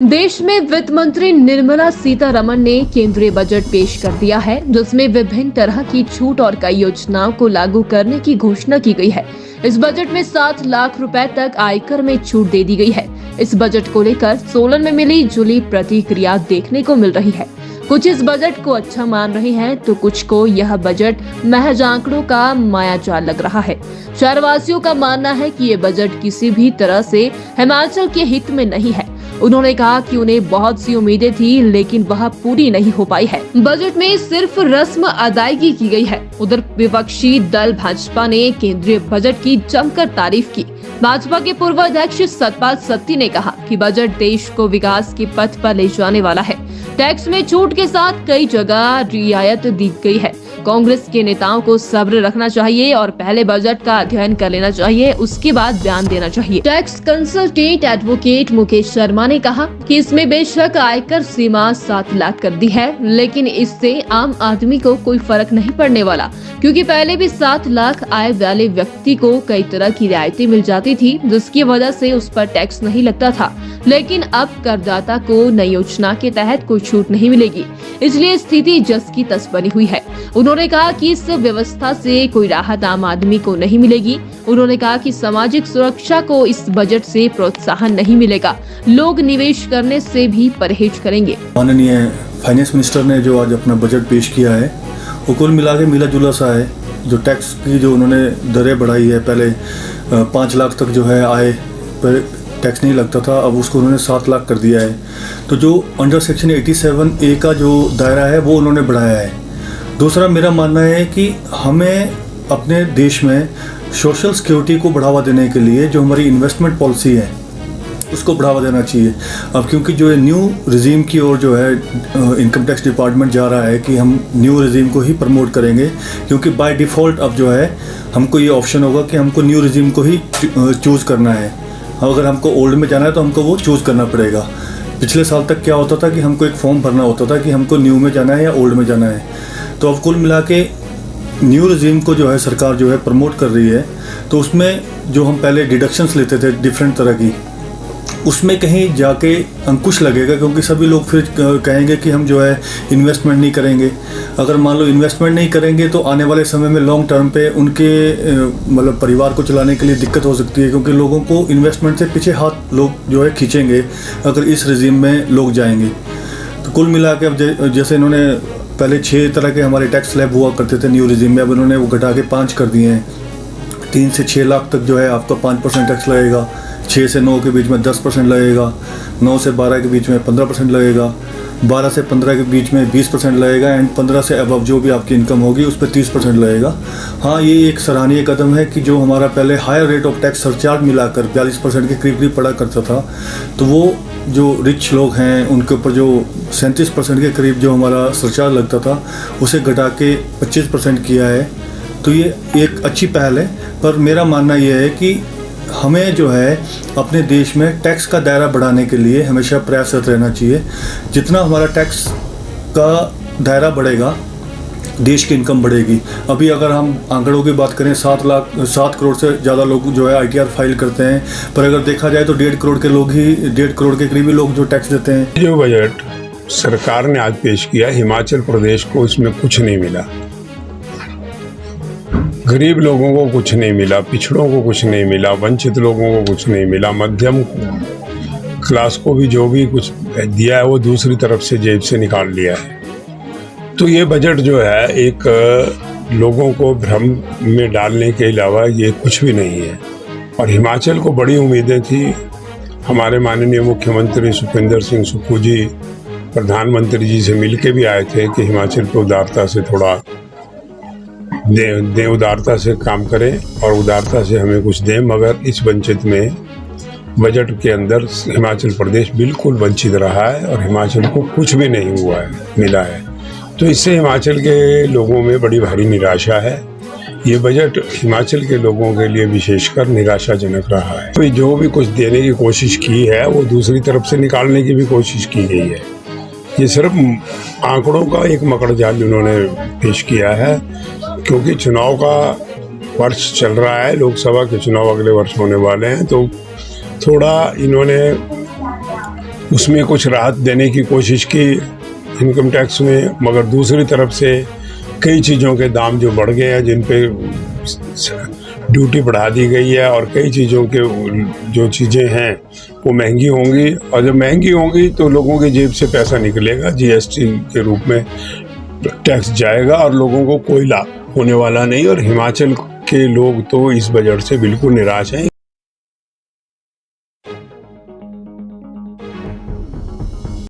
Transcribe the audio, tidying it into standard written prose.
देश में वित्त मंत्री निर्मला सीतारमण ने केंद्रीय बजट पेश कर दिया है, जिसमें विभिन्न तरह की छूट और कई योजनाओं को लागू करने की घोषणा की गई है। इस बजट में 7 लाख रुपए तक आयकर में छूट दे दी गई है। इस बजट को लेकर सोलन में मिली जुली प्रतिक्रिया देखने को मिल रही है। कुछ इस बजट को अच्छा मान रहे हैं तो कुछ को यह बजट महज आंकड़ों का मायाजाल लग रहा है। शहरवासियों का मानना है कि ये बजट किसी भी तरह से हिमाचल के हित में नहीं है। उन्होंने कहा कि उन्हें बहुत सी उम्मीदें थी, लेकिन वह पूरी नहीं हो पाई है। बजट में सिर्फ रस्म अदायगी की गई है। उधर विपक्षी दल भाजपा ने केंद्रीय बजट की जमकर तारीफ की। भाजपा के पूर्व अध्यक्ष सतपाल सत्ती ने कहा कि बजट देश को विकास के पथ पर ले जाने वाला है। टैक्स में छूट के साथ कई जगह रियायत दी गई है। कांग्रेस के नेताओं को सब्र रखना चाहिए और पहले बजट का अध्ययन कर लेना चाहिए, उसके बाद बयान देना चाहिए। Tax consultant advocate Mukesh Sharma ने कहा कि इसमें बेशक आयकर सीमा 7 लाख कर दी है, लेकिन इससे आम आदमी को कोई फर्क नहीं पड़ने वाला, क्योंकि पहले भी 7 लाख आय वाले व्यक्ति को कई तरह की रियायतें मिल जाती थी, जिसकी वजह से उस पर टैक्स नहीं लगता था। लेकिन अब करदाता को नई योजना के तहत कोई छूट नहीं मिलेगी, इसलिए स्थिति जस की तस बनी हुई है। उन्होंने कहा कि इस व्यवस्था से कोई राहत आम आदमी को नहीं मिलेगी। उन्होंने कहा कि सामाजिक सुरक्षा को इस बजट से प्रोत्साहन नहीं मिलेगा, लोग निवेश करने से भी परहेज करेंगे। माननीय फाइनेंस मिनिस्टर ने जो आज अपना बजट पेश किया है, वो कुल मिला के मिला जुला सा है। जो टैक्स की जो उन्होंने दरें बढ़ाई है, पहले 5 लाख तक जो है आय पर टैक्स नहीं लगता था, अब उसको उन्होंने 7 लाख कर दिया है। तो जो अंडर सेक्शन 87A का जो दायरा है वो उन्होंने बढ़ाया है। दूसरा मेरा मानना है कि हमें अपने देश में सोशल सिक्योरिटी को बढ़ावा देने के लिए जो हमारी इन्वेस्टमेंट पॉलिसी है उसको बढ़ावा देना चाहिए। अब क्योंकि जो है न्यू रिजीम की ओर जो है इनकम टैक्स डिपार्टमेंट जा रहा है कि हम न्यू रिजीम को ही प्रमोट करेंगे, क्योंकि बाय डिफ़ॉल्ट अब जो है हमको ये ऑप्शन होगा कि हमको न्यू रिजीम को ही चूज़ करना है। अगर हमको ओल्ड में जाना है तो हमको वो चूज़ करना पड़ेगा। पिछले साल तक क्या होता था कि हमको एक फॉर्म भरना होता था कि हमको न्यू में जाना है या ओल्ड में जाना है। तो अब कुल मिला के न्यू रिजीम को जो है सरकार जो है प्रमोट कर रही है। तो उसमें जो हम पहले डिडक्शंस लेते थे डिफरेंट तरह की, उसमें कहीं जाके अंकुश लगेगा, क्योंकि सभी लोग फिर कहेंगे कि हम जो है इन्वेस्टमेंट नहीं करेंगे। अगर मान लो इन्वेस्टमेंट नहीं करेंगे तो आने वाले समय में लॉन्ग टर्म पे उनके मतलब परिवार को चलाने के लिए दिक्कत हो सकती है, क्योंकि लोगों को इन्वेस्टमेंट से पीछे हाथ लोग जो है खींचेंगे अगर इस रिजीम में लोग जाएंगे। तो कुल मिला के अब जैसे इन्होंने पहले 6 तरह के हमारे टैक्स स्लैब हुआ करते थे न्यू रिजीम में, अब उन्होंने वो घटा के 5 कर दिए हैं। 3 से 6 लाख तक जो है आपका 5% टैक्स लगेगा, 6 से 9 के बीच में 10% लगेगा, 9 से 12 के बीच में 15% लगेगा, 12 से 15 के बीच में 20% लगेगा, एंड 15 से अबव जो भी आपकी इनकम होगी उस पर 30% लगेगा। हाँ, ये एक सराहनीय कदम है कि जो हमारा पहले higher rate of tax surcharge मिलाकर 42% के करीब पड़ा करता था, तो वो जो रिच लोग हैं उनके ऊपर जो 37% के करीब जो हमारा सरचार्ज लगता था उसे घटा के 25% किया है। तो ये एक अच्छी पहल है। पर मेरा मानना ये है कि हमें जो है अपने देश में टैक्स का दायरा बढ़ाने के लिए हमेशा प्रयासरत रहना चाहिए। जितना हमारा टैक्स का दायरा बढ़ेगा देश की इनकम बढ़ेगी। अभी अगर हम आंकड़ों की बात करें 7 करोड़ से ज़्यादा लोग जो है ITR फाइल करते हैं, पर अगर देखा जाए तो 1.5 करोड़ के लोग ही 1.5 करोड़ के करीबी लोग जो टैक्स देते हैं। जो बजट सरकार ने आज पेश किया, हिमाचल प्रदेश को इसमें कुछ नहीं मिला। गरीब लोगों को कुछ नहीं मिला, पिछड़ों को कुछ नहीं मिला, वंचित लोगों को कुछ नहीं मिला, मध्यम क्लास को भी जो भी कुछ दिया है वो दूसरी तरफ से जेब से निकाल लिया है। तो ये बजट जो है एक लोगों को भ्रम में डालने के अलावा ये कुछ भी नहीं है। और हिमाचल को बड़ी उम्मीदें थी। हमारे माननीय मुख्यमंत्री सुखविंदर सिंह सुक्खू जी प्रधानमंत्री जी से मिल के भी आए थे कि हिमाचल को उदारता से थोड़ा दें, उदारता से काम करें और उदारता से हमें कुछ दें। मगर इस वंचित में बजट के अंदर हिमाचल प्रदेश बिल्कुल वंचित रहा है और हिमाचल को कुछ भी नहीं हुआ है, मिला है। तो इससे हिमाचल के लोगों में बड़ी भारी निराशा है। ये बजट हिमाचल के लोगों के लिए विशेषकर निराशाजनक रहा है। तो जो भी कुछ देने की कोशिश की है वो दूसरी तरफ से निकालने की भी कोशिश की गई है। ये सिर्फ आंकड़ों का एक मकड़ जाल उन्होंने पेश किया है, क्योंकि चुनाव का वर्ष चल रहा है, लोकसभा के चुनाव अगले वर्ष होने वाले हैं। तो थोड़ा इन्होंने उसमें कुछ राहत देने की कोशिश की इनकम टैक्स में, मगर दूसरी तरफ से कई चीज़ों के दाम जो बढ़ गए हैं, जिन पे ड्यूटी बढ़ा दी गई है, और कई चीज़ों के जो चीज़ें हैं वो महंगी होंगी, और जब महंगी होंगी तो लोगों की जेब से पैसा निकलेगा, जीएसटी के रूप में टैक्स जाएगा और लोगों को कोई लाभ होने वाला नहीं। और हिमाचल के लोग तो इस बजट से बिल्कुल निराश हैं।